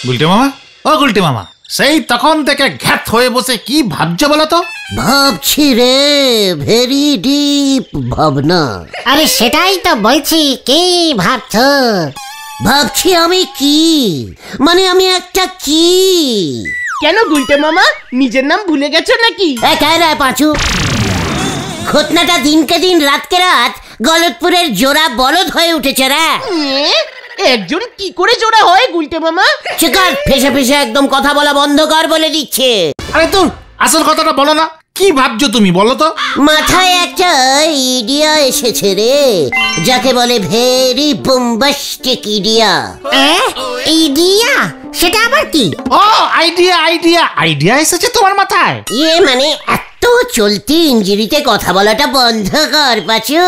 গুলটে মামা, ও গুলটে মামা, সেই তখন থেকে ঘ্যাত হয়ে বসে কি ভাবছো বলো তো? ভাবছি রে, ভেরি ডিপ ভাবনা। আরে সেটাই তো বলছি, কি ভাবছো? ভাবছি আমি কি, মানে আমি একটা কি। কেন গুলটে মামা, নিজের নাম ভুলে গেছো নাকি? রে পাঁচু, ঘটনাটা দিনকে দিন রাতকে রাত গলতপুরের জোড়া বলদ হয়ে উঠেছে রে। একজন কি করে জোড়া হয় গুলটে মামা? চিকার ফেসে ফেসে একদম কথা বলা বন্ধ কর বলে দিচ্ছে। আরে তো আসল কথাটা বলো না, কি ভাবছো তুমি বলো তো? মাথায় একটা আইডিয়া এসেছে রে, যাকে বলে ভেরি বোম্বাস্টিক ইডিয়া। ইডিয়া? সেটা আবার কি? ও আইডিয়া, আইডিয়া, আইডিয়া এসেছে তোমার মাথায়? মানে এত চলতি ইঞ্জিরিতে কথা বলাটা বন্ধ কর পাচু,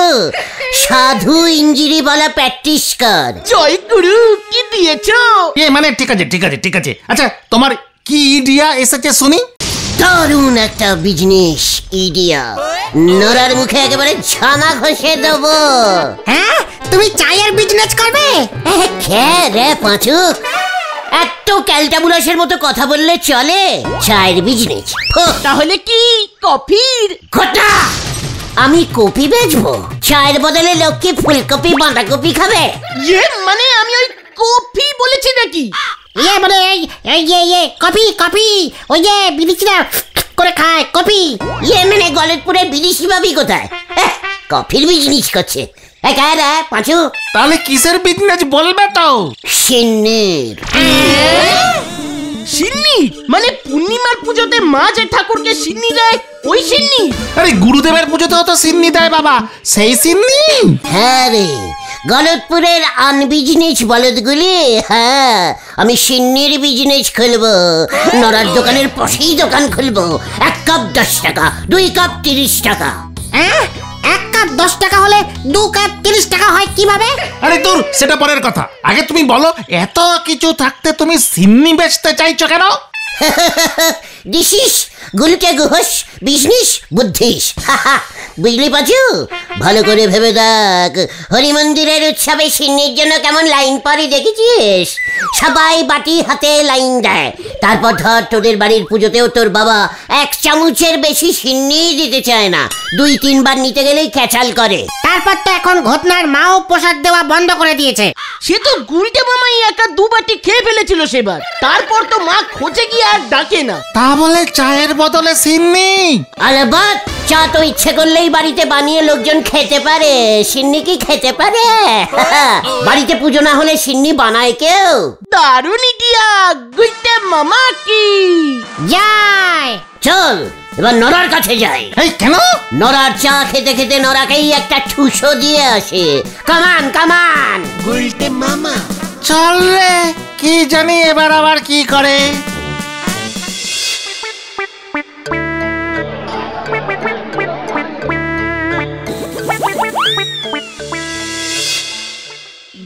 সাধু ইঞ্জিরি বলা প্র্যাকটিস কর। জয় গুরু, কি দিয়েছো? মানে ঠিক আছে ঠিক আছে ঠিক আছে। আচ্ছা তোমার কি আইডিয়া এসেছে শুনি? দারুণ একটা বিজনেস আইডিয়া, নরার মুখে একেবারে ছানা ঘষে দেবো। হ্যাঁ, তুমি চায়ের বিজনেস করবে? রে পাঁচু, এত ক্যালটাবুলাসের মতো কথা বললে চলে? চায়ের বিজনেস? তাহলে কি কফির? ঘটা, আমি কপি বেচবো? চায়ের বদলে লোককে ফুলকপি বাঁধাকপি খাবে? মানে আমি ওই কফি বলেছি নাকি? মানে কপি কপি, ওই যে বিদেশিরা করে খায় কপি। মানে গলতপুরে বিদেশি ভাবি কোথায় কফির বিজনেস করছে? পাঁচু, তাহলে কিসের বিজনেস বলবে তো? সিন্নির। সিন্নি মানে পূর্ণিমার পুজোতে মা যে ঠাকুরকে সিন্নি দেয়, ওই সিন্নি? আরে গুরুদেবের পুজোতেও তো সিন্নি দেয় বাবা, সেই সিন্নি। হ্যাঁ রে, গলতপুরের আনবিজনেস বলদগুলি। হ্যাঁ, আমি সিন্নির বিজনেস খুলবো। নরার দোকানের পাশেই দোকান খুলবো। 1 কাপ 10 টাকা, 2 কাপ 30 টাকা। 1 কাপ 10 টাকা হলে 2 কাপ 30 টাকা হয় কিভাবে? আরে দূর, সেটা পরের কথা। আগে তুমি বলো, এত কিছু থাকতে তুমি সিন্নি বেচতে চাইছো কেন? This is Gulte গুহস business বুদ্ধিস। বুঝলি পাচু, ভালো করে ভেবে দেখ। হরি মন্দিরের উৎসবে সিন্নির জন্য কেমন লাইন পরে দেখেছিস? সবাই বাটি হাতে লাইন দেয়। তারপর ধর তোদের বাড়ির পুজোতেও তোর বাবা 1 চামচের বেশি সিন্নি দিতে চায় না, 2-3 বার নিতে গেলেই ক্যাচাল করে। তারপর তো এখন ঘটনার মাও প্রসাদ দেওয়া বন্ধ করে দিয়েছে। সে তো গুলটে মামাই একা 2 বাটি খেয়ে ফেলেছিল সেবার, তারপর তো মা খোঁজে গিয়ে আর ডাকে না। তা বলে চায়ের বদলে সিন্নি? আলাবাদ, চা তো ইচ্ছে করলেই বাড়িতে বানিয়ে লোকজন খেতে পারে, সিন্নি কি খেতে পারে? বাড়িতে পুজো না হলে সিন্নি বানায় কেউ? দারুণ ইডিয়া, গুলটে মামা কি যায়। চল এবার নরার কাছে যাই। এই কেন? নরার চা খেতে খেতে নরাকেই একটা ঠুসো দিয়ে আসে। কামান কামান। গুলটে মামা চল রে, কি জানি এবার আবার কি করে।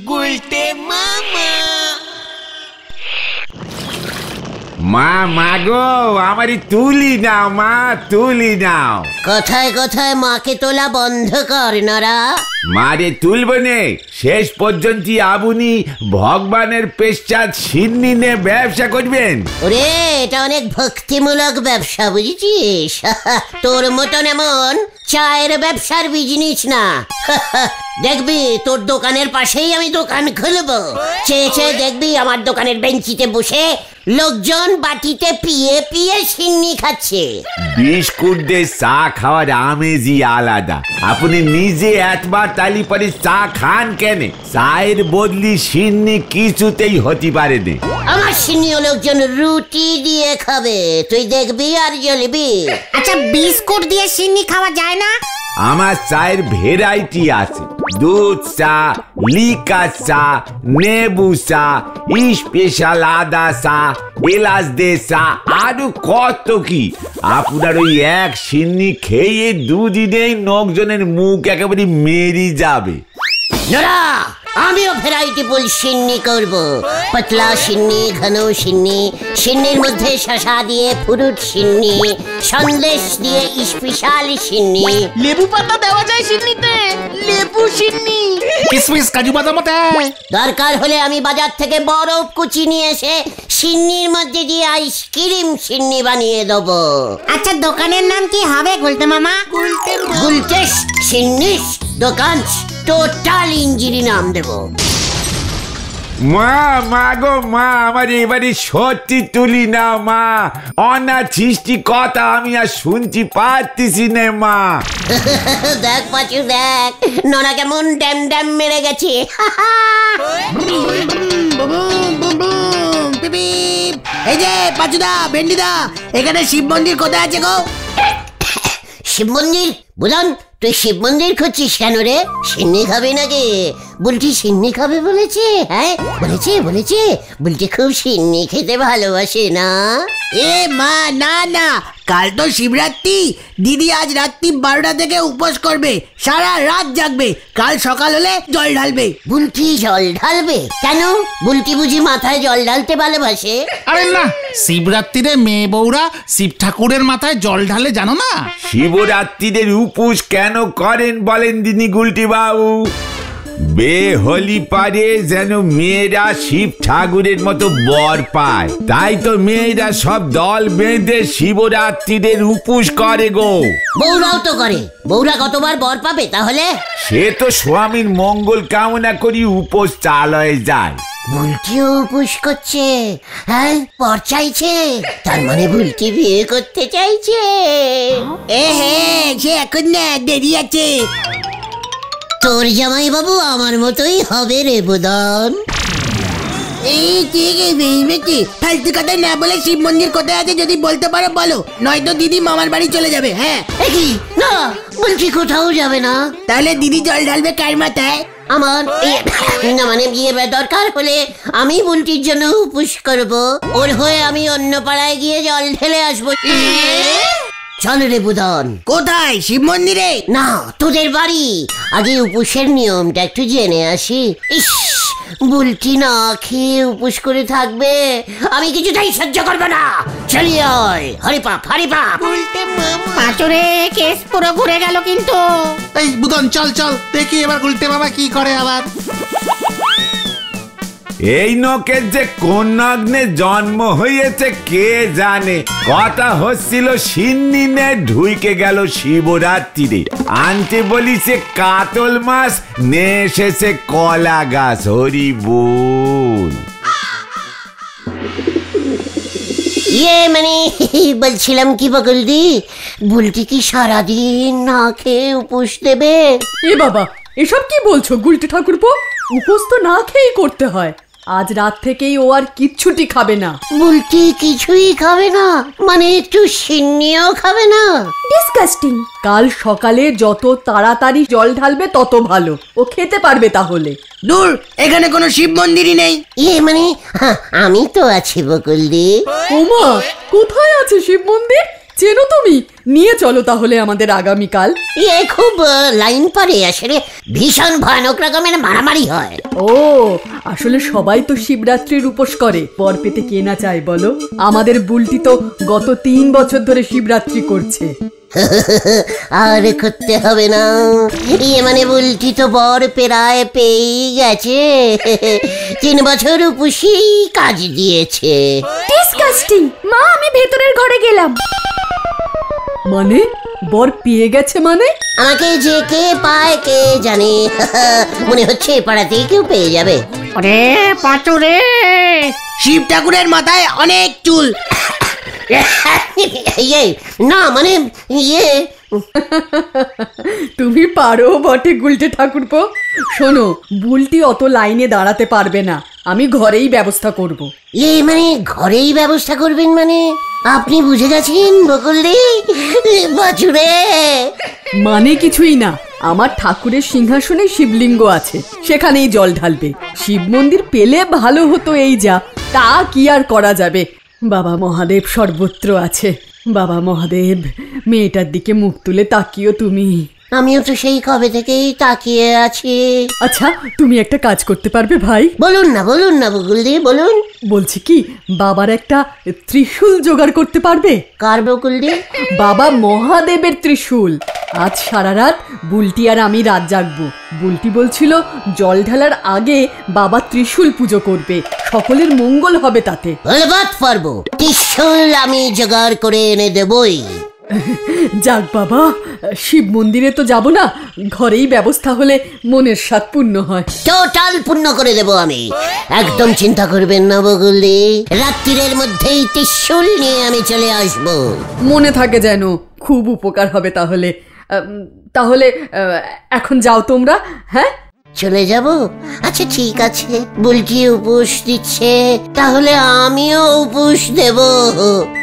গুলটে মামা। মা গো, আমারই তুলি নাও মা, তুলি নাও। কথায় কথায় মাকে তোলা বন্ধ কর নরা। মারে তুলব নে, শেষ পর্যন্ত আবুনি ভগবানের পেশ্চাৎ সিন্নি নে ব্যবসা করবেন। ওরে, এটা অনেক ভক্তিমূলক ব্যবসা, বুঝেছিস? তোর মতন এমন চায়ের ব্যবসার বিজনেস না। দেখবি তোর দোকানের পাশেই আমি দোকান খুলবো। চেয়ে চেয়ে দেখবি আমার দোকানের বেঞ্চিতে বসে লোকজন বাটিতে পিয়ে পিয়ে সিন্নি খাচ্ছে। বিস্কুট দিয়ে চা খাওয়ার আমেজই আলাদা। আপনি নিজে একবার তালি পরে চা খান কেন? চায়ের বদলি সিন্নি কিছুতেই হতে পারে না। আমার সিন্নিও লোকজন রুটি দিয়ে খাবে, তুই দেখবি আর জ্বলবি। আচ্ছা, বিস্কুট দিয়ে সিন্নি খাওয়া যায় না? আমার চায়ের ভেরাইটি আছে। দুধ চা, লিকা চা, নেবু চা, স্পেশাল আদা চা, এলাচ দে চা, আরো কত কি। আপনার ওই 1 সিন্নি খেয়ে 2 দিনেই লোকজনের মুখ একেবারে মেরি যাবে। নরা, আমিও ভ্যারাইটিফুল সিন্নি করব। পাতলা সিন্নি, ঘন সিন্নি, সিন্নির মধ্যে শসা দিয়ে ফ্রুট সিন্নি, সন্দেশ দিয়ে স্পেশাল সিন্নি। লেবু পাতা দেওয়া যায় সিন্নিতে, লেবু সিন্নি। কিসমিস কাজু বাদামও দেয়। দরকার হলে আমি বাজার থেকে বরফ কুচি নিয়ে এসে সিন্নির মধ্যে দিয়ে আইসক্রিম সিন্নি বানিয়ে দেবো। আচ্ছা দোকানের নাম কি হবে গুলটে মামা? গুলটেস সিন্নিস দোকান, টোটাল ইঞ্জিনি নাম দেবো। মা, মা গো মা, আমার এবারে সত্যি তুলি না মা, অনাছিষ্টি কথা আমি আর শুনছি পারতেছি না মা। দেখ পাচু দেখ, নোনা কেমন ড্যাম ড্যাম মেরে গেছে। এই যে পাচুদা, ভেন্ডিদা, এখানে শিব মন্দির কোথায় আছে গো? শিব মন্দির? বুধন, তুই শিব মন্দির খুঁজছিস কেন রে? সিন্নি খাবে নাকি? বুলটি সিন্নি খাবে বলেছে? হ্যাঁ বলেছে বলেছে, বুলটি খুব সিন্নি খেতে ভালোবাসে না? এ মা, না না, কাল তো শিবরাত্রি। দিদি আজ রাত্রি 12টা থেকে উপোস করবে, সারা রাত জাগবে, কাল সকাল হলে জল ঢালবে। বুলটি জল ঢালবে কেন? বুলটি বুঝি মাথায় জল ঢালতে ভালোবাসে? আরে না, শিবরাত্রিরে মেয়ে বউরা শিব ঠাকুরের মাথায় জল ঢালে, জানো না? শিবরাত্রিদের উপোস কেন করেন বলেন দিনি গুলটি বাবু? বেহলি পারে যেন মেয়েরা শিব ঠাকুরের মতো বর পায়, তাই তো মেয়েরা সব দল বেঁধে শিবরাত্রিদের উপোস করে গো। বউরাও তো করে, বউরা কতবার বর পাবে তাহলে? সে তো স্বামীর মঙ্গল কামনা করি উপোস চালয়ে যায়। বুলটিও উপোস করছে? হ্যাঁ, পর চাইছে, তার মানে বুলটি বিয়ে করতে চাইছে। এ হে, সে এখন না, দেরি আছে। তোর জামাই বাবু আমার মতোই হবে রে বুদন। এই ঠিক আছে, ফালতু কথা না বলে শিব মন্দির কোথায় আছে যদি বলতে পারো বলো, নয়তো দিদি মামার বাড়ি চলে যাবে। হ্যাঁ কি না, বলছি কোথাও যাবে না। তাহলে দিদি জল ঢালবে কার মাথায়? আমার না মানে বিয়ে দরকার হলে আমি বুলটির জন্য উপোস করব, ওর হয়ে আমি অন্য পাড়ায় গিয়ে জল ঢেলে আসবো। চল রে বুদন। কোথায়? শিব মন্দিরে? না, তোদের বাড়ি। আগে উপোসের নিয়মটা একটু জেনে আসি। ইস, বুলটি না খেয়ে উপোস করে থাকবে, আমি কিছুটাই সহ্য করবো না। চলি আয়, হরি পাপ হরি পাপ। পাঁচরে কেস পুরো ঘুরে গেল কিন্তু। এই বুদন চল চল, দেখি এবার গুলটে বাবা কি করে আবার। এই নকের যে কোন নগ্নে জন্ম হয়েছে কে জানে। কথা হচ্ছিল সিন্নি নে ঢুইকে গেল শিবরাত্রিরে, আনতে বলিছে কাতল মাছ, নে এসেছে কলা গাছ। হরি বল। মানে বলছিলাম কি বকুলদি, বুলটি কি সারাদিন না খেয়ে উপোস দেবে? এ বাবা, এসব কি বলছো গুলটে ঠাকুরপো? উপোস তো না খেয়েই করতে হয়। আজ রাত থেকেই ও আর কিচ্ছুটি খাবে না। বুলটি কিছুই খাবে না? মানে একটু সিন্নিও খাবে না? ডিসকাস্টিং। কাল সকালে যত তাড়াতাড়ি জল ঢালবে তত ভালো, ও খেতে পারবে তাহলে। দূর, এখানে কোনো শিব মন্দিরই নেই। মানে আমি তো আছি বকুলদি। ওমা, কোথায় আছে শিব মন্দির? চেনো তুমি? নিয়ে চলো তাহলে আমাদের আগামীকাল। খুব লাইন পরে আসলে ভীষণ ভয়ানক রকমের মারামারি হয়। ও, আসলে সবাই তো শিবরাত্রির উপোস করে, পর পেতে কে না চায় বলো? আমাদের বুলটি তো গত 3 বছর ধরে শিবরাত্রি করছে। আর করতে হবে না, মানে বুলটি তো বর পেরায় পেয়ে গেছে। 3 বছর উপসী কাজ দিয়েছে। ডিসকাস্টিং। মা, আমি ভেতরের ঘরে গেলাম। মানে বর পেয়ে গেছে মানে? আমাকে যে কে পায় কে জানে, মনে হচ্ছে পাড়াতেই কেউ পেয়ে যাবে। ওরে পাঁচুরে, শিব ঠাকুরের মাথায় অনেক চুল। না মানে তুমি পারো বটে গুলটে ঠাকুরপো। শোনো, বুলটি অত লাইনে দাঁড়াতে পারবে না, আমি ঘরেই ব্যবস্থা করব। মানে ঘরেই ব্যবস্থা করবেন মানে? আপনি বুঝে গেছেন বকুলদি বাছুরে? মানে কিছুই না, আমার ঠাকুরের সিংহাসনে শিবলিঙ্গ আছে, সেখানেই জল ঢালবে। শিব মন্দির পেলে ভালো হতো, এই যা, তা কি আর করা যাবে। বাবা মহাদেব সর্বত্র আছে। বাবা মহাদেব, মেয়েটার দিকে মুখ তুলে তাকিও তুমি। আমিও তো সেই কবে থেকেই তাকিয়ে আছি। আচ্ছা তুমি একটা কাজ করতে পারবে ভাই? বলুন না বকুলদি, বলুন। বলছি কি, বাবার একটা ত্রিশূল জোগাড় করতে পারবে? কার বকুলদি? বাবা মহাদেবের ত্রিশূল। আজ সারা রাত বুলটি আর আমি রাত জাগবো। বুলটি বলছিল জল ঢালার আগে বাবা ত্রিশূল পুজো করবে, সকলের মঙ্গল হবে তাতে। বলবাত পারবো, ত্রিশূল আমি জোগাড় করে এনে দেবই। যাক বাবা, শিব মন্দিরে তো যাব না, ঘরেই ব্যবস্থা হলে মনের স্বাদ পূর্ণ হয়। টোটাল পূর্ণ করে দেব আমি, একদম চিন্তা করবেন না বকুলদি। রাত্রির মধ্যেই ত্রিশূল নিয়ে আমি চলে আসব। মনে থাকে যেন, খুব উপকার হবে তাহলে। তাহলে এখন যাও তোমরা। হ্যাঁ চলে যাব? আচ্ছা ঠিক আছে, বুলটি উপোস দিচ্ছে, তাহলে আমিও উপোস দেব।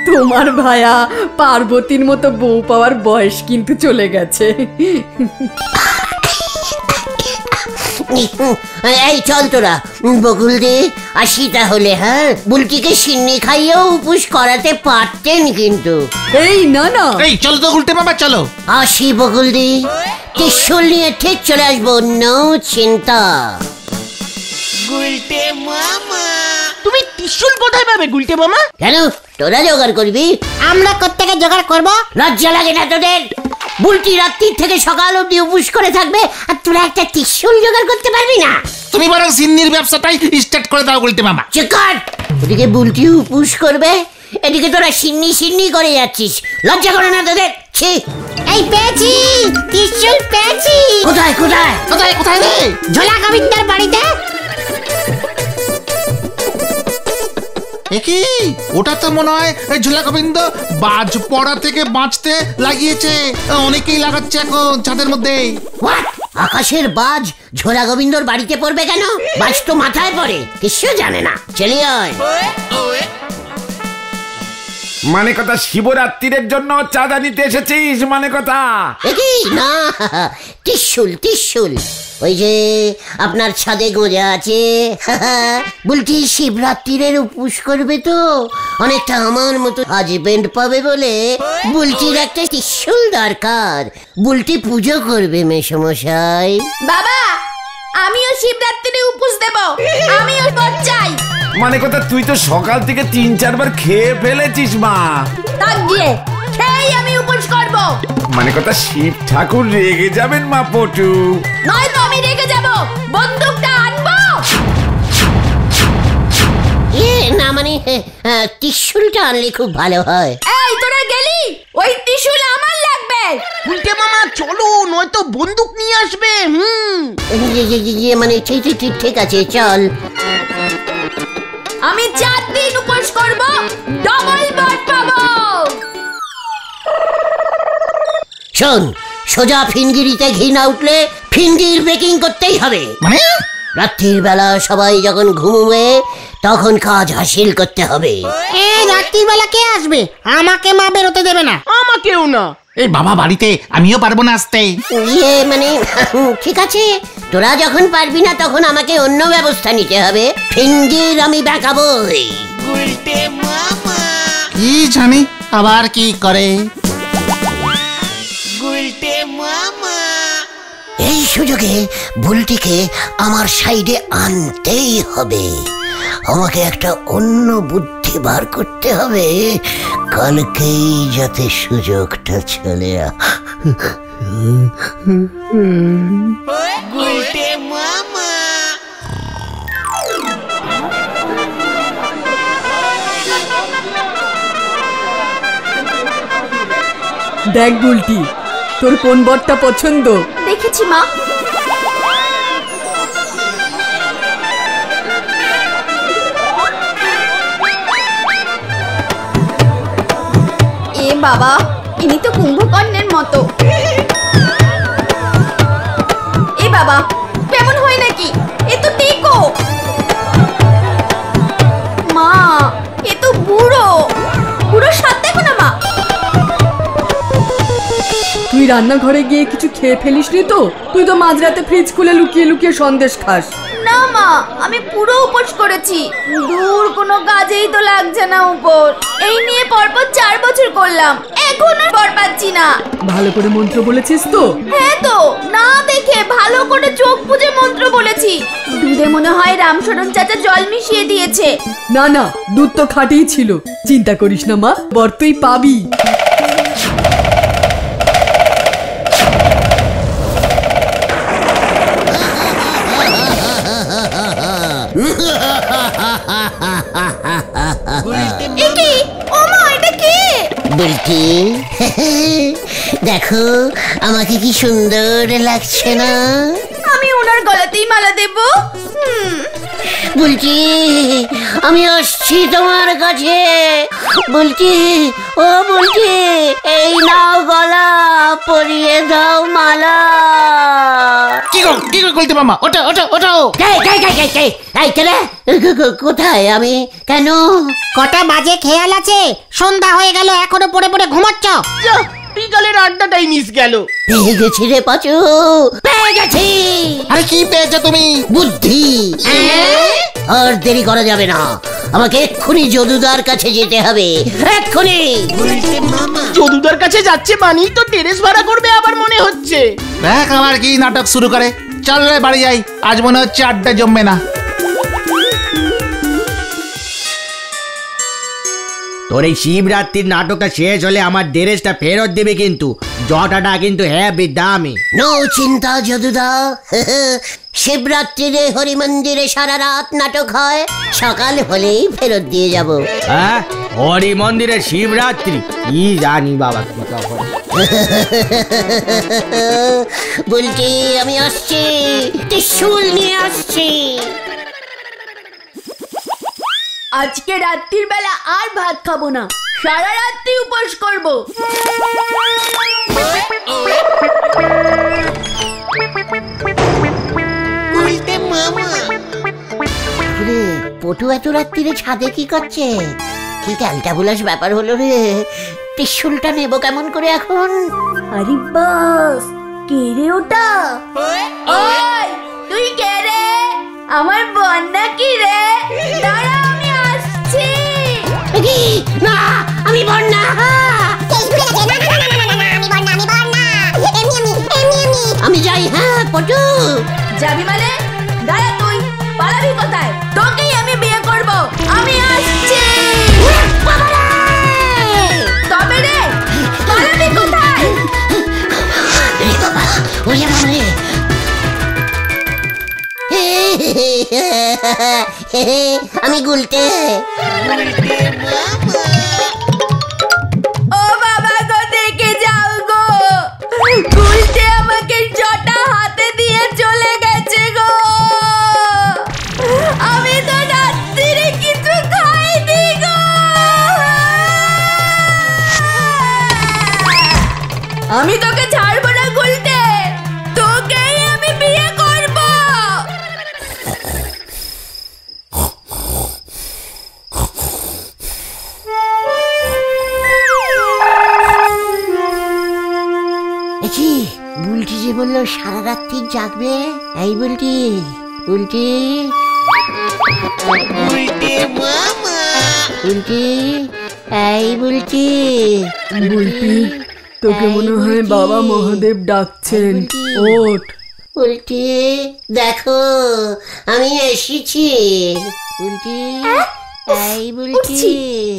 তোমার ভায়া পার্বতীর মতো বউ পাওয়ার বয়স কিন্তু চলে গেছে। এই চল তোরা, বকুলদি আসি তাহলে। হ্যাঁ, বুলটিকে সিন্নি খাইয়েও উপোস করাতে পারতেন কিন্তু। এই না না, এই চলো তো উল্টে মামা, চলো। আসি বকুলদি, ত্রিশূল নিয়ে ঠিক চলে আসবো, নো চিন্তা। তুমি ত্রিশূল কোথায় পাবে গুলটে মামা? কেন, তোরা জোগাড় করবি? আমরা কোত্থেকে জোগাড় করব? লজ্জা লাগে না তোদের? বুলটি রাত্রির থেকে সকাল অবধি উপোস করে থাকবে, আর তোরা একটা ত্রিশূল জোগাড় করতে পারবি না? তুমি বরং সিন্নির ব্যবসাটাই স্টার্ট করে দাও উল্টে মামা। চিকার, ওদিকে বুলটি উপোস করবে, এদিকে তোরা সিন্নি করে যাচ্ছিস। লজ্জা করে না তোদের? ছি! এই পেয়েছি, ত্রিশূল পেয়েছি। কোথায় কোথায়? কোথায় কোথায় রে? ঝোলা গোবিন্দের বাড়িতে। কি ওটা তো মনে হয় ঝোলা গোবিন্দ বাজ পড়া থেকে বাঁচতে লাগিয়েছে। অনেকেই লাগাচ্ছে এখন ছাদের মধ্যে। What? আকাশের বাজ ঝোলা গোবিন্দর বাড়িতে পড়বে কেন? বাজ তো মাথায় পড়ে, কিছু জানে না। চলে আয়। মানে কথা, শিবরাত্রির জন্য চাঁদা নিতে এসেছিস? মানে কথা কি না, ত্রিশূল ওই যে আপনার ছাদে গোজা আছে। বলছি শিবরাত্রির উপোস করবে তো, অনেকটা আমার মতো হাজবেন্ড পাবে বলে বুলটির একটা ত্রিশূল দরকার। বুলটি পুজো করবে মেসমশাই। বাবা আমিও শিবরাত্রিতে উপোস দেব, আমিও বর চাই। মানে কথা, তুই তো সকাল থেকে 3-4 বার খেয়ে ফেলেছিস মা। তাক গিয়ে খেয়েই আমি উপোস করব। মানে কথা, শিব ঠাকুর রেগে যাবেন মা পটু। নয় তো আমি রেগে যাব, বন্দুকটা আনবো। না মানে ত্রিশূলটা আনলে খুব ভালো হয়। এই তোরা গেলি, ওই ত্রিশূল আমার লাগবে। গুলটে মামা চলো, নয়তো বন্দুক নিয়ে আসবে। মানে ঠিক আছে, চল। আমি 4 দিন উপোস করব, ডবল বর পাবো। শোন, সোজা ফিনগিরিতে ঘি না উঠলে ফিনগির বেকিং করতেই হবে। মানে রাত্রির বেলা সবাই যখন ঘুমোবে তখন কাজ হাসিল করতে হবে। এই রাত্রির বেলা কে আসবে? আমাকে মা বেরোতে দেবে না। আমাকেও না। এই বাবা বাড়িতে, আমিও পারবো না আসতে। মানে ঠিক আছে, তোরা যখন পারবি না তখন আমাকে অন্য ব্যবস্থা নিতে হবে। ফিনগির আমি বেঁকাবই। কি জানি আবার কি করে। এই সুযোগে বুলটিকে আমার সাইডে আনতেই হবে। আমাকে একটা অন্য বুদ্ধি বার করতে হবে, কালকেই যাতে সুযোগটা চলে। দেখ বুলটি, তোর কোন বরটা পছন্দ? দেখেছি মা। এ বাবা, ইনি তো কুম্ভকর্ণের মতো। এ বাবা, কেমন হয় নাকি? এ তো টেকো। মা, এ তো বুড়ো। বুড়োর সাথে দেখো না মা। তুই রান্নাঘরে গিয়ে কিছু খেয়ে ফেলিসনি তো? তুই তো মাঝরাতে ফ্রিজ খুলে লুকিয়ে লুকিয়ে সন্দেশ খাস। না মা, আমি পুরো উপোস করেছি। দূর কোনো কাজেই তো লাগছে না উপর। এই নিয়ে পরপর 4 বছর করলাম, এখন আর বর পাচ্ছি না। ভালো করে মন্ত্র বলেছিস তো? হ্যাঁ তো, না দেখে ভালো করে চোখ বুজে মন্ত্র বলেছি। দুধে মনে হয় রামশরণ চাচা জল মিশিয়ে দিয়েছে। না না, দুধ তো খাঁটিই ছিল। চিন্তা করিস না মা, বর তুই পাবি। বুলটি, দেখো আমাকে কি সুন্দর লাগছে না? আমি ওনার গলাতেই মালা দেব। বুলটি, আমি আসছি তোমার কাছে। বুলটি, ও বুলটি, এই নাও গলা, পরিয়ে দাও মালা। কি গো কইতে মামা, ওটা ওটা ওটাও। এই কেলে? কোথায় আমি? কেন? কটা বাজে খেয়াল আছে? সন্ধ্যা হয়ে গেল, এখনো পড়ে পড়ে ঘুমাচ্ছ? বিকালের আড্ডাটাই মিস গেল। পেয়ে গেছি রে পাচু, পেয়ে গেছি। আরে কি পেয়েছো তুমি? বুদ্ধি। আর দেরি করা যাবে না, আমাকে এক্ষুনি যদুদার কাছে যেতে হবে, এক্ষুনি। যদুদার কাছে যাচ্ছে মানেই তো টেরেস ভাড়া করবে আবার মনে হচ্ছে। দেখ আবার কি নাটক শুরু করে। চল রে বাড়ি যাই, আজ মনে হচ্ছে আড্ডা জমবে না। তোর এই শিবরাত্রির নাটকটা শেষ হলে আমার ড্রেসটা ফেরত দেবে, কিন্তু জটাটা কিন্তু হেবি দামি। নো চিন্তা যদুদা, শিবরাত্রিরে হরি মন্দিরে সারা রাত নাটক হয়, সকাল হলেই ফেরত দিয়ে যাব। হ্যাঁ, হরি মন্দিরে শিবরাত্রি? কি জানি বাবা কি খবর। বলছি আমি আসছি, ত্রিশূল নিয়ে আসছি। আজকে রাত্রির বেলা আর ভাত খাবো না, সারা রাত্রি উপোস করবো। পটু এত রাত্রিরে ছাদে কি করছে? কি ক্যালটাবুলাস ব্যাপার হলো রে। ত্রিশূলটা নেব কেমন করে এখন? আরে বাস, কে রে ওটা? ওই তুই কে রে? আমার বন্যা কি রে? দাঁড়া আমি আসছি। না, আমি বন্যা। আমি যাই। হ্যাঁ পটু, যাবি মানে? দাঁড়া, তুই পালাবি কোথায়? তোকেই আমি বিয়ে করব, আমি আসছি। তবে রে, পালাবি কোথায়? আমি গুলটে। ও বাবা গো, দেখে যাও গো, গুলটে আমাকে জটা হাতে দিয়ে চলে গেছে গো। আমি তো রাত্রিরে কিছু খাইনি গো। আমি তোকে ছাড়বো না গুলটে, তোকেই আমি বিয়ে করব। বুলটি যে বললো সারা রাত্রি জাগবে। এই বুলটি, বুলটি, বুলটি, এই বুলটি। বুলটি, তোকে মনে হয় বাবা মহাদেব ডাকছেন, ওঠ। বুলটি, দেখো আমি এসেছি। বুলটি, এই বুলটি।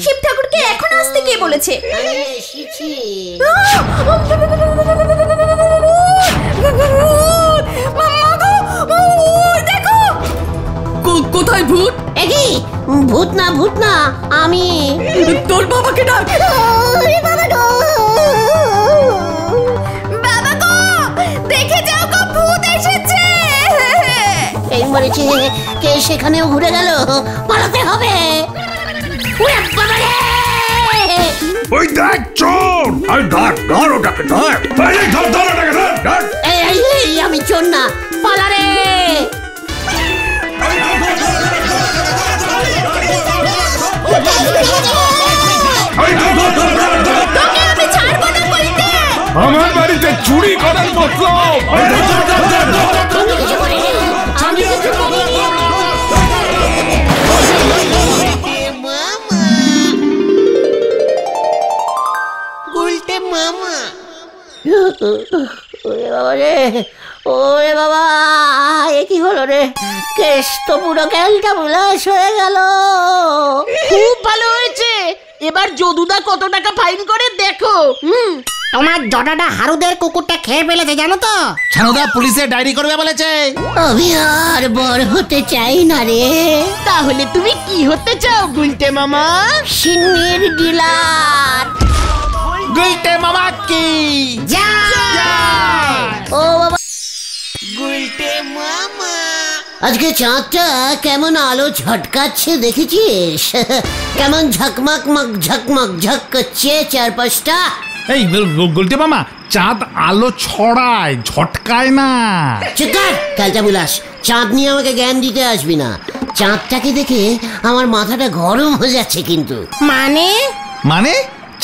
শিব ঠাকুরকে এখন আসতে কে বলেছে? আমি এসেছি। কোথায় ভূত? একই ভূত না, ভূত না, আমি। তোর বাবাকে ডাক। বাবা গো, দেখে যাও গো, ভূত এসেছে। এই মরেছে, কে সেখানেও ঘুরে গেল, পালাতে হবে। ওই দেখ চোর! আরে ধর ওটাকে, ধর! ধর ওটাকে, ধর! এই আমি চোর না, পালা রে। আমার বাড়িতে চুরি করার মতলব। ওরে বাবা রে, ওরে বাবা, এ কি হলো রে? কেস তো পুরো ক্যালটা বুলাস হয়ে গেল। খুব ভালো হয়েছে। এবার যদুদা কত টাকা ফাইন করে দেখো। তোমার জটাটা হারুদের কুকুরটা খেয়ে ফেলেছে জানো তো। ছানুদা পুলিশে ডায়েরি করবে বলেছে। আমি আর বড় হতে চাই না রে। তাহলে তুমি কি হতে চাও গুলটে মামা? সিন্নির ডিলার। গুলটে মামা কি ও বাবা, আজকে চাঁদটা কেমন আলো ঝটকাচ্ছে দেখেছিস? কেমন ঝকমক ঝকমক ঝক করছে চারপাশটা। এই গুলটে মামা, চাঁদ আলো ছড়ায়, ঝটকায় না। চিকার ক্যালটা বুলাস, চাঁদ নিয়ে আমাকে জ্ঞান দিতে আসবি না। চাঁদটাকে দেখে আমার মাথাটা গরম হয়ে যাচ্ছে কিন্তু। মানে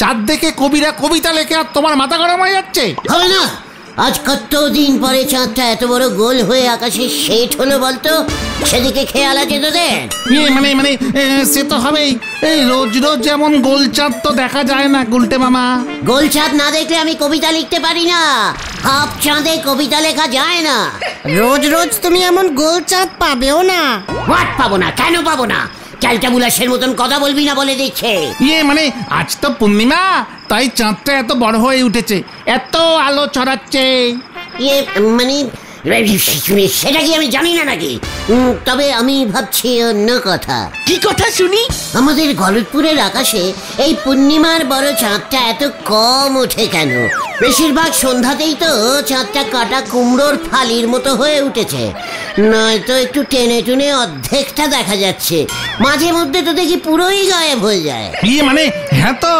চাঁদ দেখে কবিরা কবিতা লেখে আর তোমার মাথা গরম হয়ে যাচ্ছে? হবে না, আজ কতদিন পরে চাঁদটা এত বড় গোল হয়ে আকাশে সেট হলো বলতো? সেদিকে খেয়াল আছে তোদের? মানে সে তো হবেই। এই রোজ রোজ যেমন গোল চাঁদ তো দেখা যায় না গুলটে মামা। গোল চাঁদ না দেখলে আমি কবিতা লিখতে পারি না। হাফ চাঁদে কবিতা লেখা যায় না। রোজ রোজ তুমি এমন গোল চাঁদ পাবেও না। হোয়াট পাবো না? কেন পাবো না? ক্যালটা বুলাসের মতন কথা বলবি না বলে দিচ্ছে। মানে আজ তো পূর্ণিমা, তাই চাঁদটা এত বড় হয়ে উঠেছে, এত আলো ছড়াচ্ছে। মানে সেটা কি আমি জানি না নাকি? তবে আমি ভাবছি অন্য কথা। কি কথা শুনি? আমাদের গলতপুরের আকাশে এই পূর্ণিমার বড় চাঁদটা এত কম ওঠে কেন? বেশিরভাগ সন্ধ্যাতেই তো চাঁদটা কাটা কুমড়োর ফালির মতো হয়ে উঠেছে, নয়তো একটু টেনে টুনে অর্ধেকটা দেখা যাচ্ছে, মাঝে মধ্যে তো দেখি পুরোই গায়েব হয়ে যায়। মানে হ্যাঁ, তো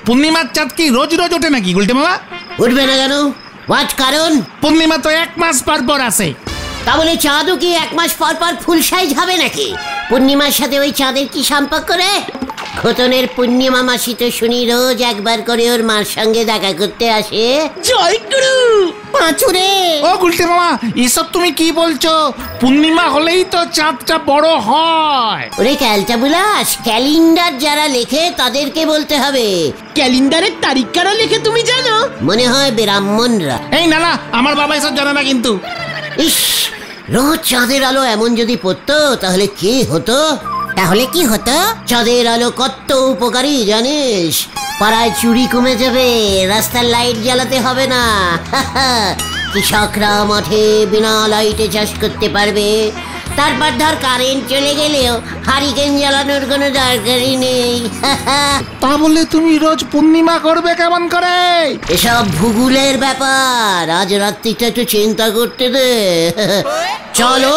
পূর্ণিমার চাঁদ কি রোজ রোজ ওঠে নাকি গুলটে মামা? উঠবে না কেন? হোয়াট কারণ? পূর্ণিমা তো 1 মাস পর পর আসে। তা বলে চাঁদও কি 1 মাস পর পর ফুল সাইজ হবে নাকি? পূর্ণিমার সাথে ওই চাঁদের কি সম্পর্ক রে? খতনের পূর্ণিমা মাসি তো শুনি রোজ একবার করে ওর মার সঙ্গে দেখা করতে আসে। জয় গুরু পাঁচুরে। ও গুলটে মামা, এসব তুমি কি বলছো? পূর্ণিমা হলেই তো চাঁদটা বড় হয়। ওরে ক্যালটা বুলাস, ক্যালেন্ডার যারা লেখে তাদেরকে বলতে হবে। ক্যালেন্ডারের তারিখ কারা লেখে তুমি জানো? মনে হয় ব্রাহ্মণরা। এই না, আমার বাবা এসব জানে না কিন্তু। ইস, রোজ চাঁদের আলো এমন যদি পড়তো তাহলে কি হতো? তাহলে কি হতো? চাঁদের আলো কত উপকারী জানিস? পাড়ায় চুরি কমে যাবে, রাস্তার লাইট জ্বালাতে হবে না, কৃষকরা মাঠে বিনা লাইটে চাষ করতে পারবে। তারপর ধর কারেন্ট চলে গেলেও হারিকেন জ্বালানোর কোনো দরকারই নেই। তা বলে তুমি রোজ পূর্ণিমা করবে কেমন করে? এসব ভূগোলের ব্যাপার, আজ রাত্রিটা একটু চিন্তা করতে দে। চলো,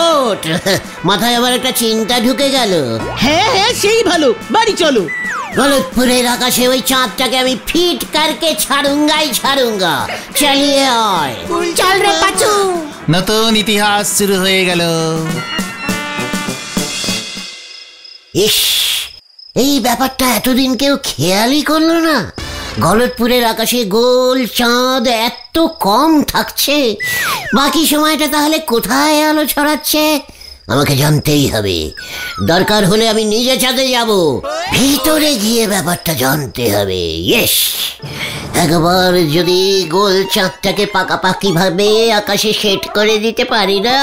মাথায় আবার একটা চিন্তা ঢুকে গেল। হ্যাঁ, সেই ভালো, বাড়ি চলো। গলতপুরের আকাশে ওই চাঁদটাকে আমি ফিট করকে ছাড়ুঙ্গা। চালিয়ে আয়। চল রে পাঁচু। নতুন ইতিহাস শুরু হয়ে গেল। ইস, এই ব্যাপারটা এতদিন কেউ খেয়ালই করলো না। গলতপুরের আকাশে গোল চাঁদ এত কম থাকছে, বাকি সময়টা তাহলে কোথায় আলো ছড়াচ্ছে? আমাকে জানতেই হবে। দরকার হলে আমি নিজে চাঁদে যাব, ভিতরে গিয়ে ব্যাপারটা জানতে হবে। ইয়েস, একবার যদি গোল চাঁদটাকে পাকাপাকি ভাবে আকাশে সেট করে দিতে পারি না,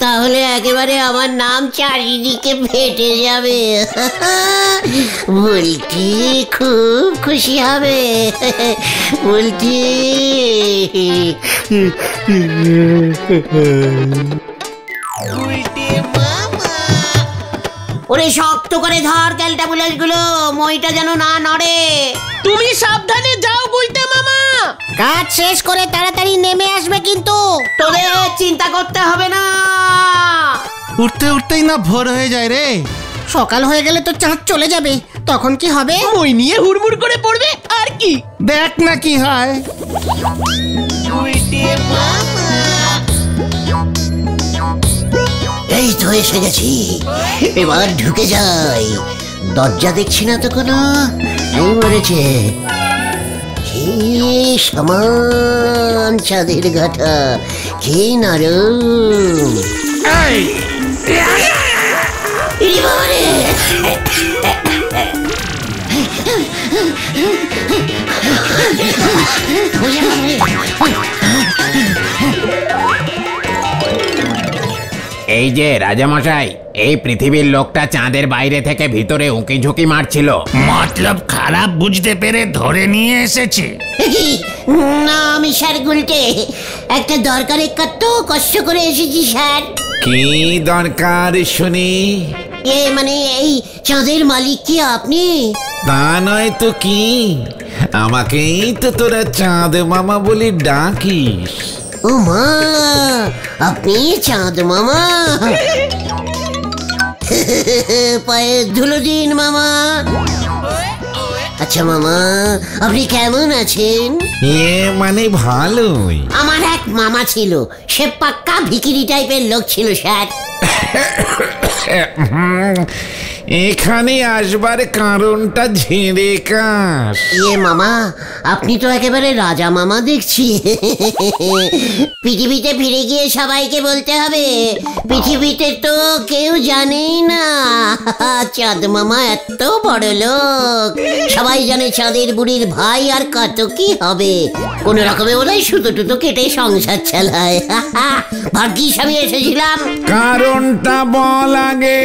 তাহলে একেবারে আমার নাম চারিদিকে ফেটে যাবে। বলটি খুব খুশি হবে। বলটি ওরে শক্ত করে ধর ক্যালটা বুলাস গুলো, মইটা যেন না নড়ে। তুমি সাবধানে যাও গুলটে মামা। কাজ শেষ করে তাড়াতাড়ি নেমে আসবে কিন্তু। তোদের চিন্তা করতে হবে না। উঠতে উঠতেই না ভোর হয়ে যায় রে। সকাল হয়ে গেলে তো চাঁদ চলে যাবে, তখন কি হবে? ওই নিয়ে হুড়মুড় করে পড়বে আর কি। দেখ না কি হয়। এই তো এসে গেছি, এবার ঢুকে যাই। দরজা দেখছি না তো কোনো, এই মরেছে। কি সমান চাঁদের ঘাটা, কি নরম। ইরে বাবারে! এই যে রাজামশাই, এই পৃথিবীর লোকটা চাঁদের বাইরে থেকে ভিতরে উঁকি ঝুঁকি মারছিল। মতলব খারাপ বুঝতে পেরে ধরে নিয়ে এসেছে। না আমি স্যার গুলটে, একটা দরকারে কত কষ্ট করে এসেছি স্যার। কি দরকার শুনি? মানে এই চাঁদের মালিক কি আপনি? তা নয় তো কি, আমাকেই তো তোরা চাঁদ মামা বলে ডাকিস। ও মা, আপনি চাঁদ মামা? পায়ে ধুলো দিন মামা। আচ্ছা মামা, আপনি কেমন আছেন? মানে ভালোই। আমার এক মামা ছিল, সে পাক্কা ভিকিরি টাইপের লোক ছিল স্যার। এখানে আসবার কারণটা ঝেড়ে কাশ। মামা, আপনি তো একেবারে রাজা মামা দেখছি। পৃথিবীতে ফিরে গিয়ে সবাইকে বলতে হবে, পৃথিবীতে তো কেউ জানেই না চাঁদ মামা এত বড় লোক। সবাই জানে চাঁদের বুড়ির ভাই আর কত কি হবে, কোন রকমে ওরাই সুতো টুতো কেটে সংসার চালায়। ভাগ্যিস আমি এসেছিলাম। কারণটা বল আগে।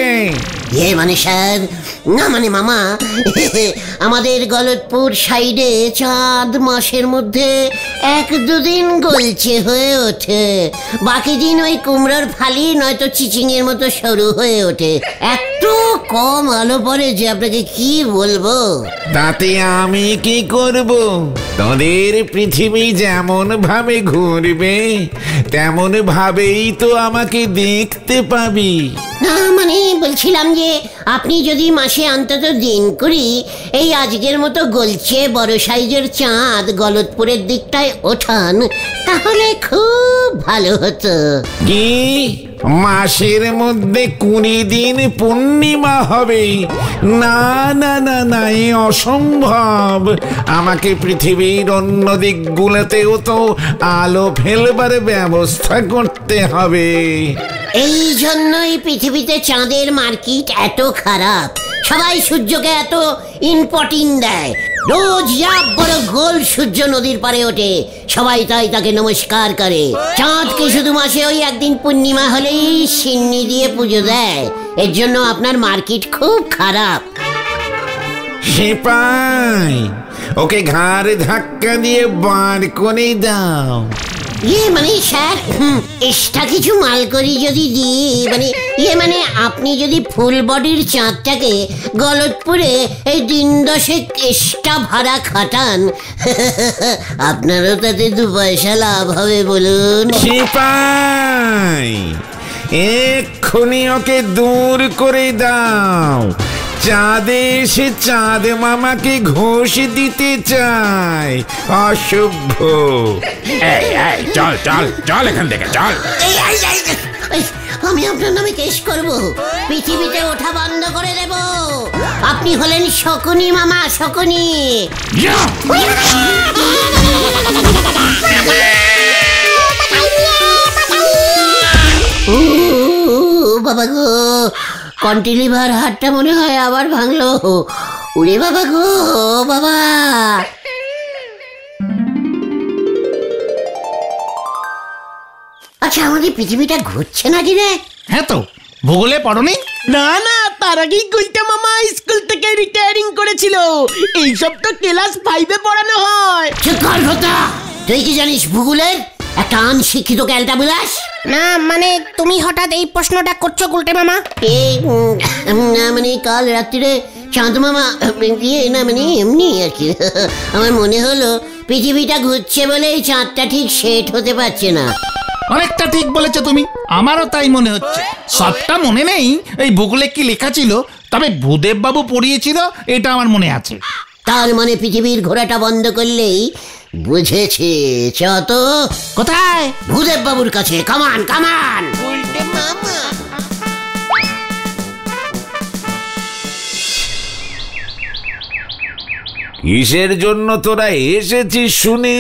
মানে স্যার, না মানে মামা, আমাদের গলতপুর সাইডে চাঁদ মাসের মধ্যে 1-2 দিন গলছে হয়ে ওঠে, বাকি দিন ওই কুমড়োর ফালি নয়তো চিচিং এর মতো সরু হয়ে ওঠে। এত কম আলো পড়ে যে আপনাকে কি বলবো। তাতে আমি কি করব? তোদের পৃথিবী যেমন ভাবে ঘুরবে তেমন ভাবেই তো আমাকে দেখতে পাবি। না মানে বলছিলাম যে আপনি যদি মাসে অন্তত দিন করি এই আজকের মতো গলছে বড় সাইজের চাঁদ গলতপুরের দিকটায় ওঠান, তাহলে খুব ভালো হতো। কি মাসের মধ্যে 20 দিন পূর্ণিমা হবে? না না না না, এ অসম্ভব। আমাকে পৃথিবীর অন্য দিকগুলোতেও তো আলো ফেলবার ব্যবস্থা করতে হবে। এই জন্যই পৃথিবীতে চাঁদের মার্কেট এত খারাপ। সবাই সূর্যকে এত ইম্পর্টেন্স দেয়। রোজ বড় গোল সূর্য নদীর পারে ওঠে, সবাই তাই তাকে নমস্কার করে। চাঁদকে শুধু মাসে ওই একদিন পূর্ণিমা হলেই সিন্নি দিয়ে পুজো দেয়। এর জন্য আপনার মার্কেট খুব খারাপ। সিপাই, ওকে ঘাড়ে ধাক্কা দিয়ে বার করে দাও। মানে স্যার, এক্সট্রা কিছু মাল করি যদি দিই, মানে আপনি যদি ফুল বডির চাঁদটাকে গলতপুরে এই 10 এক্সট্রা ভাড়া খাটান, আপনারও তাতে 2 পয়সা লাভ হবে বলুন। সিপাই, এক্ষুনি ওকে দূর করে দাও। চাঁদে এসে চাঁদ মামাকে ঘোষ দিতে চায়, অসভ্য। চল চল চল এখান থেকে চল। আমি আপনার নামে কেস করব, পৃথিবীতে ওঠা বন্ধ করে দেব। আপনি হলেন শকুনি মামা, শকুনি। বাবা গো, কন্টিলিভার হাটটা মনে হয় আবার ভাঙলো। উড়ে বাবা গো বাবা। আচ্ছা, আমাদের পৃথিবীটা ঘুরছে নাকি রে? হ্যাঁ তো, ভূগোলে পড়নি? না না, তার আগেই গুলটা মামা স্কুল থেকে রিটায়ারিং করেছিল। এইসব তো ক্লাস 5-এ পড়ানো হয়। চুপ কর ঘটা, তুই কি জানিস ভূগোলের? একটা আনশিক্ষিত ক্যালটা বিলাস। না মানে তুমি হঠাৎ এই প্রশ্নটা করছো গুলটে মামা? মানে কাল রাত্রিরে চাঁদ মামা না মানে এমনি আর কি, আমার মনে হলো পৃথিবীটা ঘুরছে বলে এই চাঁদটা ঠিক সেট হতে পারছে না। অনেকটা ঠিক বলেছো তুমি, আমারও তাই মনে হচ্ছে। সবটা মনে নেই এই ভূগোলে কি লেখা ছিল, তবে ভূদেব বাবু পড়িয়েছিল এটা আমার মনে আছে। তার মানে পৃথিবীর ঘোরাটা বন্ধ করলেই বুঝেছে। চত কোথায়? ভূদেব বাবুর কাছে। কামান কামান। কিসের জন্য তোরা এসেছিস শুনি?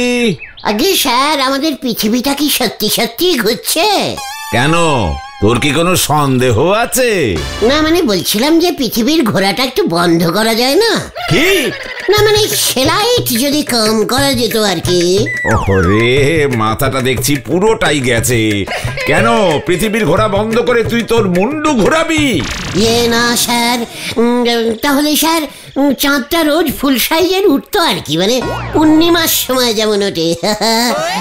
আগে স্যার, আমাদের পৃথিবীটা কি সত্যি সত্যি ঘুরছে? কেন, তোর কি কোনো সন্দেহ আছে? না মানে বলছিলাম যে পৃথিবীর ঘোরাটা একটু বন্ধ করা যায় না? কি? না মানে সেলাইট যদি কম করা যেত আর কি। ওরে, মাথাটা দেখছি পুরোটাই গেছে। কেন পৃথিবীর ঘোরা বন্ধ করে তুই তোর মুন্ডু ঘোরাবি? না স্যার, তাহলে স্যার চাঁদটা রোজ ফুল সাইজের উঠতো আর কি, মানে পূর্ণিমার সময় যেমন ওঠে।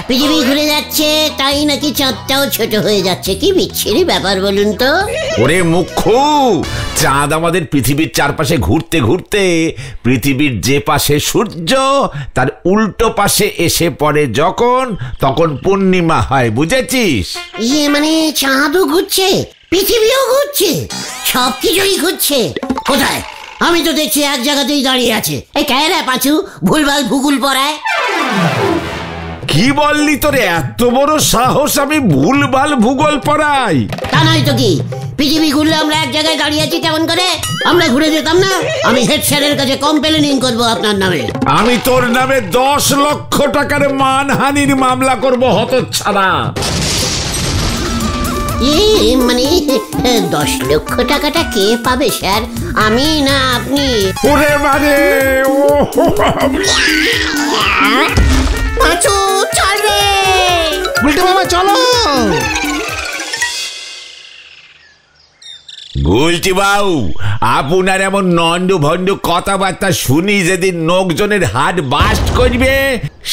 পৃথিবী ঘুরে যাচ্ছে তাই নাকি চাঁদটাও ছোট হয়ে যাচ্ছে। কি বিচ্ছিরি ব্যাপার বলুন তো। ওরে মুখ্য, চাঁদ আমাদের পৃথিবীর চারপাশে ঘুরতে ঘুরতে পৃথিবীর যে পাশে সূর্য তার উল্টো পাশে এসে পড়ে যখন, তখন পূর্ণিমা হয়, বুঝেছিস? মানে চাঁদও ঘুরছে, পৃথিবীও ঘুরছে, সবকিছুই ঘুরছে। কোথায়? আমি তো দেখছি এক জায়গাতেই দাঁড়িয়ে আছে। এই কে পাঁচু ভুলভাল ভূগোল পড়ায়? কি বললি? তোর এত বড় সাহস আমি ভুলভাল ভূগোল পড়াই? তা নয় তো কি, পৃথিবী ঘুরলে আমরা এক জায়গায় দাঁড়িয়ে আছি কেমন করে? আমরা ঘুরে যেতাম না? আমি হেড স্যারের কাছে কমপ্লেনিং করবো আপনার নামে। আমি তোর নামে 10 লক্ষ টাকার মানহানির মামলা করব, হতচ্ছাড়া। মানে 10 লক্ষ টাকাটা কে পাবে স্যার, আমি না আপনি? ওরে মানে পাঁচু চল রে। গুলটে মামা চলো। গুলটি বাবু, আপনার এমন নন্ডু ভন্ডু কথাবার্তা শুনি যেদিন লোকজনের হাট বাস্ট করবে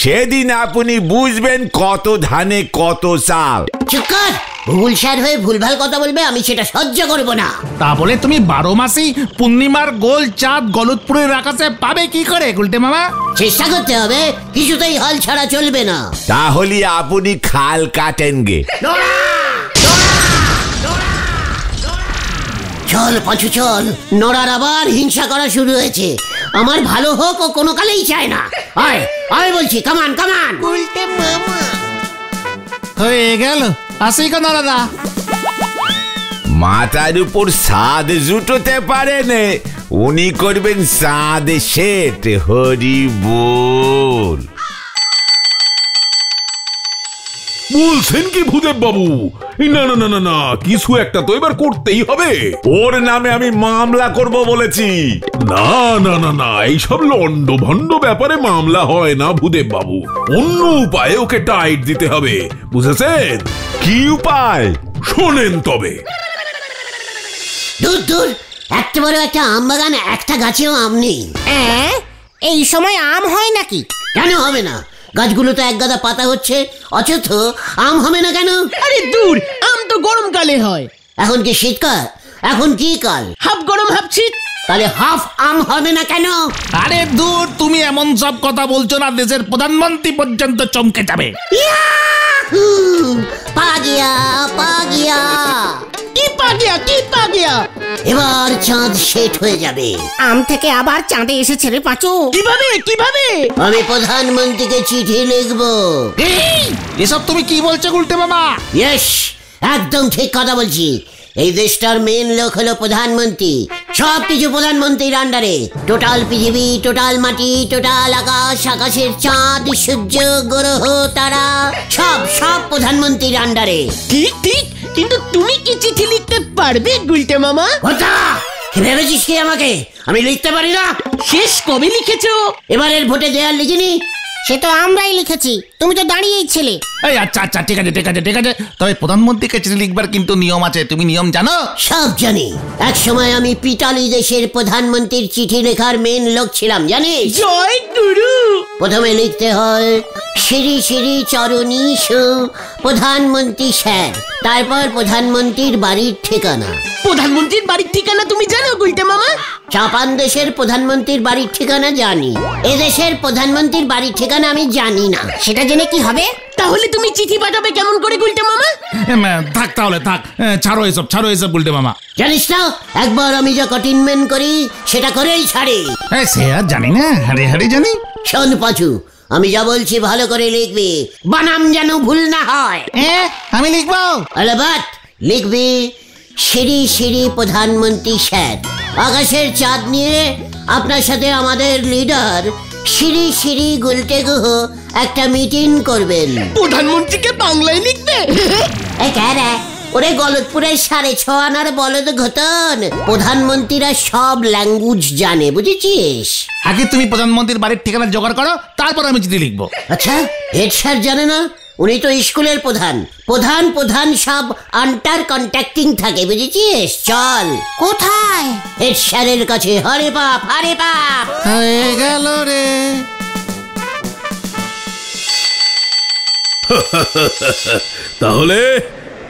সেদিন আপনি বুঝবেন কত ধানে কত চাল। চুপ কর, ভুল স্যার হয়ে ভুলভাল কথা বলবে, আমি সেটা সহ্য করব না। তা বলে তুমি 12 মাসেই পূর্ণিমার গোল চাঁদ গলতপুরের আকাশে পাবে কি করে গুলটে মামা? চেষ্টা করতে হবে, কিছুতেই হাল ছাড়া চলবে না। তাহলে আপনি খাল কাটেন গে। চল পাঁচু চল, নড়ার আবার হিংসা করা শুরু হয়েছে। আমার ভালো হোক ও কোনো কালেই চায় না। আয় আয় বলছি, কামান কামান। উল্টে মামা হয়ে গেল, আসি কেন দাদা? মাথার উপর সাদ জুটোতে পারেন, উনি করবেন সাদ সেট। হরি বল। বলছেন কি ভূদেব বাবু? না না না না না, কিছু একটা তো এবার করতেই হবে। ওর নামে আমি মামলা করব বলেছি। না না না না, এইসব লন্ড ভন্ড ব্যাপারে মামলা হয় না ভূদেব বাবু। অন্য উপায়ে ওকে টাইট দিতে হবে, বুঝেছেন? কি উপায়? শোনেন তবে। দূর দূর, এত বড় একটা আম বাগান, একটা গাছেও আম নেই। এই সময় আম হয় নাকি? কেন হবে না? গাছগুলো তো এক গাদা পাতা হচ্ছে, অথচ আম হবে না কেন? আরে দূর, আম তো গরমকালে হয়। এখন কি শীতকাল? এখন কি কাল? হাফ গরম হাফ শীত। তাহলে হাফ আম হবে না কেন? আরে দূর, তুমি এমন সব কথা বলছো না, দেশের প্রধানমন্ত্রী পর্যন্ত চমকে যাবে। ইয়াহু! পা গিয়া পা গিয়া। কি পা গিয়া, কি পা গিয়া? এবার চাঁদ সেট হয়ে যাবে। আম থেকে আবার চাঁদে এসেছে রে পাঁচু। কিভাবে কিভাবে? আমি প্রধানমন্ত্রীকে চিঠি লিখবো। এসব তুমি কি বলছো গুলটে মামা? ইয়েস, একদম ঠিক কথা বলছি। এই দেশটার মেন লোক হলো প্রধানমন্ত্রী। সব কিছু প্রধানমন্ত্রীর আন্ডারে। টোটাল পৃথিবী, টোটাল মাটি, টোটাল আকাশ, আকাশের চাঁদ, সূর্য, গ্রহ, তারা, সব সব প্রধানমন্ত্রীর আন্ডারে। ঠিক ঠিক, কিন্তু তুমি কি চিঠি লিখতে পারবে গুলটে মামা? কথা কি ভেবেছিস কি আমাকে আমি লিখতে পারি না? শেষ কবে লিখেছো? এবারের ভোটে দেয়ার লিখিনি। সে তো আমরাই লিখেছি, তুমি তো দাঁড়িয়েই ছিলে। এই আচ্ছা আচ্ছা, ঠিক আছে ঠিক আছে ঠিক আছে, তবে প্রধানমন্ত্রীকে চিঠি লিখবার কিন্তু নিয়ম আছে, তুমি নিয়ম জানো? সব জানি। এক সময় আমি পিটালি দেশের প্রধানমন্ত্রীর চিঠি লেখার মেন লোক ছিলাম, জানিস? জয় গুরু। প্রথমে লিখতে হয় শ্রী শ্রী চরণীশ প্রধানমন্ত্রী স্যার, তারপর প্রধানমন্ত্রীর বাড়ির ঠিকানা। প্রধানমন্ত্রীর বাড়ির ঠিকানা তুমি জানো গুলটে মামা? জাপান দেশের প্রধানমন্ত্রীর বাড়ির ঠিকানা জানি, এদেশের প্রধানমন্ত্রীর বাড়ির ঠিকানা আমি জানি না। সেটা জেনে কি হবে? তাহলে তুমি চিঠি পাঠাবে কেমন করে গুলটে মামা? থাক তাহলে থাক, ছাড়ো এসব গুলটে মামা। জানিস না, একবার আমি যা কঠিনমেন করি সেটা করেই ছাড়ি। সে আর জানি না, হারে হারে জানি। শোন পাঁচু, আমি যা বলছি ভালো করে লিখবি, বানাম যেন ভুল না হয়। আমি লিখবো। আলাবাত লিখবি শ্রী শ্রী প্রধানমন্ত্রী স্যার, আকাশের চাঁদ নিয়ে আপনার সাথে আমাদের লিডার শ্রী শ্রী গুলটে গুহ একটা মিটিং করবেন। প্রধানমন্ত্রীকে বাংলায় লিখবে? ওরে গলতপুরের 6.5 আনার বলদ ঘটন, প্রধানমন্ত্রীরা সব ল্যাঙ্গুয়েজ জানে, বুঝেছিস? আগে তুমি প্রধানমন্ত্রীর বাড়ির ঠিকানা জোগাড় করো, তারপর আমি চিঠি লিখবো। আচ্ছা, হেড স্যার জানে না? উনি তো স্কুলের প্রধান। প্রধান সব আন্টার কন্ট্যাক্টিং থাকে, বুঝেছিস? চল। কোথায়? হেড স্যারের কাছে। হরে বাপ, হরে বাপ। হয়ে গেল রে। তাহলে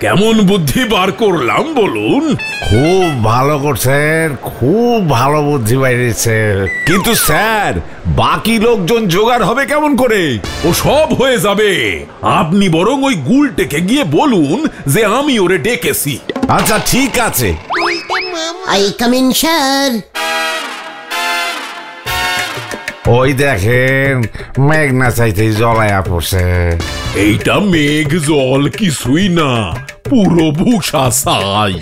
কেমন বুদ্ধি বার করলাম বলুন? খুব ভালো করছেন, খুব ভালো বুদ্ধি বাইরেছে। কিন্তু স্যার, বাকি লোকজন জোগাড় হবে কেমন করে? ও সব হয়ে যাবে। আপনি বরং ওই গুলটেকে গিয়ে বলুন যে আমি ওরে ডেকেছি। আচ্ছা ঠিক আছে। I come in sir. ওই দেখেন, মেঘনা চাইতে জলায়া পড়ছে। এইটা মেঘ জল কিছুই না, পুরো ভূষা ছাই।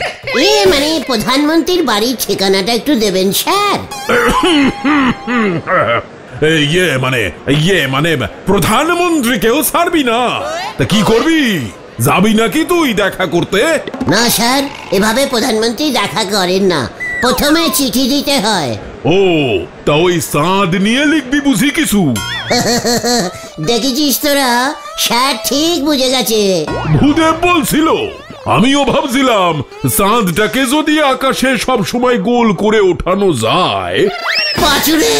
মানে প্রধানমন্ত্রীর বাড়ির ঠিকানাটা একটু দেবেন স্যার? ইয়ে মানে প্রধানমন্ত্রীকেও ছাড়বি না? তা কি করবি? যাবি নাকি তুই দেখা করতে? না স্যার, এভাবে প্রধানমন্ত্রী দেখা করেন না, প্রথমে চিঠি দিতে হয়। ও, তা ওই চাঁদ নিয়ে লিখবি বুঝি কিছু? দেখেছিস তোরা, স্যার ঠিক বুঝে গেছে। ভূদেব বলছিল, আমিও ভাবছিলাম চাঁদটাকে যদি আকাশে সব সময় গোল করে ওঠানো যায়। পাচুরে,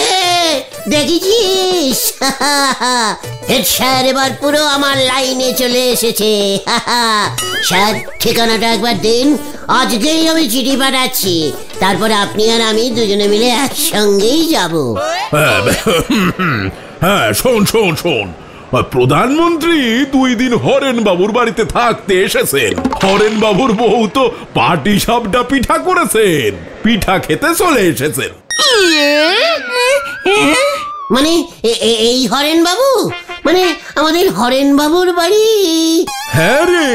দেখেছিস? হেড স্যার এবার পুরো আমার লাইনে চলে এসেছে। স্যার, ঠিকানাটা একবার দিন, আজকেই আমি চিঠি পাঠাচ্ছি। তারপরে আপনি আর আমি দুজনে মিলে একসঙ্গেই যাব। হ্যাঁ, শোন, প্রধানমন্ত্রী 2 দিন হরেন বাবুর বাড়িতে থাকতে এসেছেন। হরেন বাবুর বউ তো পাটি সাপটা পিঠা করেছেন, পিঠা খেতে চলে এসেছেন। মানে এই হরেন বাবু? মানে আমাদের হরেন বাবুর বাড়ি? হ্যাঁ রে,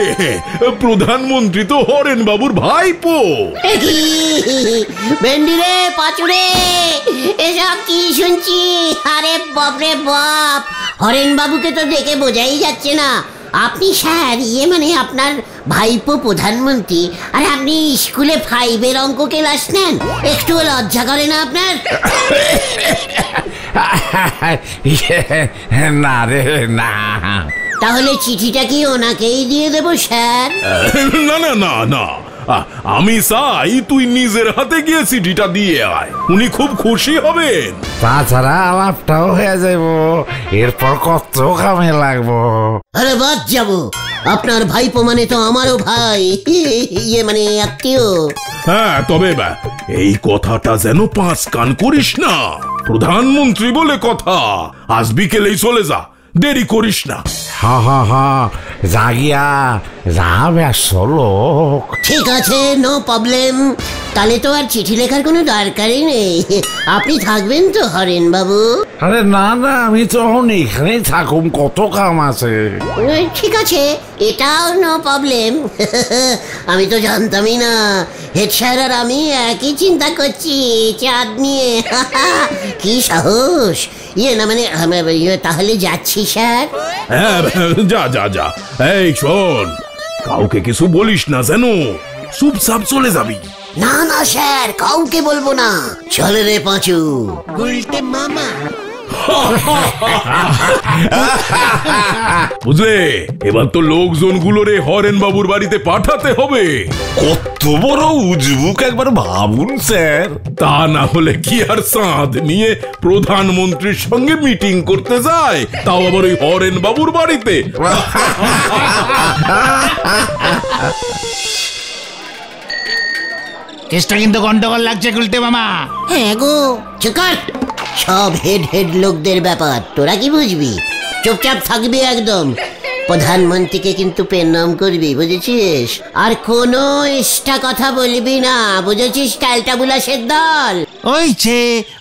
প্রধানমন্ত্রী তো হরেন বাবুর ভাইপো। ভেন্ডি রে, পাচুরে, এসব কি শুনছি? আরে বাপরে বাপ, হরেন বাবুকে তো দেখে বোঝাই যাচ্ছে না। আপনি স্যার, মানে আপনার ভাইপো প্রধানমন্ত্রী, আর আপনি স্কুলে 5-এর অঙ্ক ক্লাস নেন, একটু লজ্জা করে না আপনার? না রে, না। তাহলে চিঠিটা কি ওনাকেই দিয়ে দেবো স্যার? না, আমি চাই তুই নিজের হাতে গিয়ে চিঠিটা দিয়ে আয়, উনি খুব খুশি হবেন। তাছাড়া আলাপটাও হয়ে যাব, এরপর কত কামে লাগবো। আরে বাদ যাবো, আপনার ভাইপো মানে তো আমারও ভাই, মানে আত্মীয়। হ্যাঁ, তবে এই কথাটা যেন 5 কান করিস না। প্রধানমন্ত্রী বলে কথা, আজ বিকেলেই চলে যা, দেরি করিস না। জাগিয়া যাবে আসলো। ঠিক আছে, নো প্রবলেম। তাহলে তো আর চিঠি লেখার কোনো দরকারই নেই। আপনি থাকবেন তো হরেন বাবু? আরে না, আমি তো এখানেই থাকুম, কত কাম আছে। ঠিক আছে, এটাও নো প্রবলেম। আমি তো জানতামই না হেড স্যার আর আমি একই চিন্তা করছি চাঁদ নিয়ে। কি সাহস! না মানে তাহলে যাচ্ছি স্যার। হ্যাঁ, যা। এই শোন, কাউকে কিছু বলিস না যেন, চুপচাপ চলে যাবি। না স্যার, কাউকে বলবো না। চলে রে পাঁচু। গুলটে মামা। বুঝলে, এবার তো লোকজন গুলোরে হরেন বাবুর বাড়িতে পাঠাতে হবে। কত বড় উজবুক একবার ভাবুন স্যার। তা না হলে কি আর চাঁদ নিয়ে প্রধানমন্ত্রীর সঙ্গে মিটিং করতে যায়, তাও আবার ওই হরেন বাবুর বাড়িতে। কেসটা কিন্তু গন্ডগোল লাগছে গুলটে মামা। হ্যাঁ গো, চুকার। সব হেড লোকদের ব্যাপার, তোরা কি বুঝবি? চুপচাপ থাকবি একদম। প্রধানমন্ত্রীকে কিন্তু প্রণাম করবি, বুঝেছিস? আর কোনো এক্সট্রা কথা বলবি না, বুঝেছিস? ক্যালটাবুলাসের দল।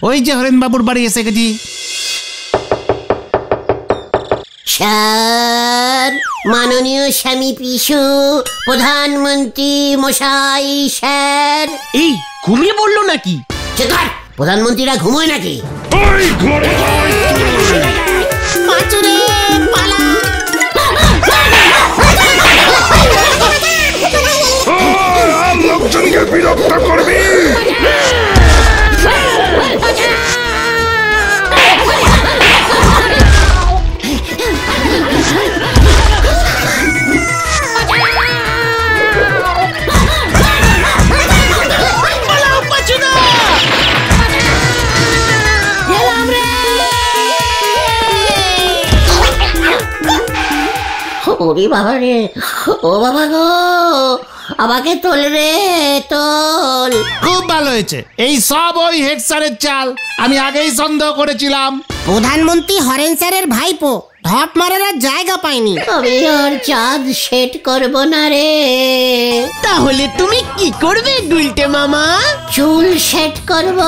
ওই যে হরেন বাবুর বাড়ি এসে গেছি। স্যার, মাননীয় স্বামী পিসু, প্রধানমন্ত্রী মশাই, স্যার। এই ঘুমিয়ে পড়লো নাকি? প্রধানমন্ত্রীরা ঘুমোয় নাকি? ওই ঘরে পাঁচুরে পালা। লোকজনকে বিরক্ত করবি। ওরে বাবা রে, ও বাবা গো, আমাকে তোল রে, তোল। খুব ভালো হয়েছে, এই সব ওই হেড স্যারের চাল। আমি আগেই সন্দেহ করেছিলাম। প্রধানমন্ত্রী হরেন স্যারের ভাইপো ঢপ মারার আর জায়গা পায়নি। আমি আর চাঁদ সেট করব না রে। তাহলে তুমি কি করবে গুলটে মামা? চুল সেট করব।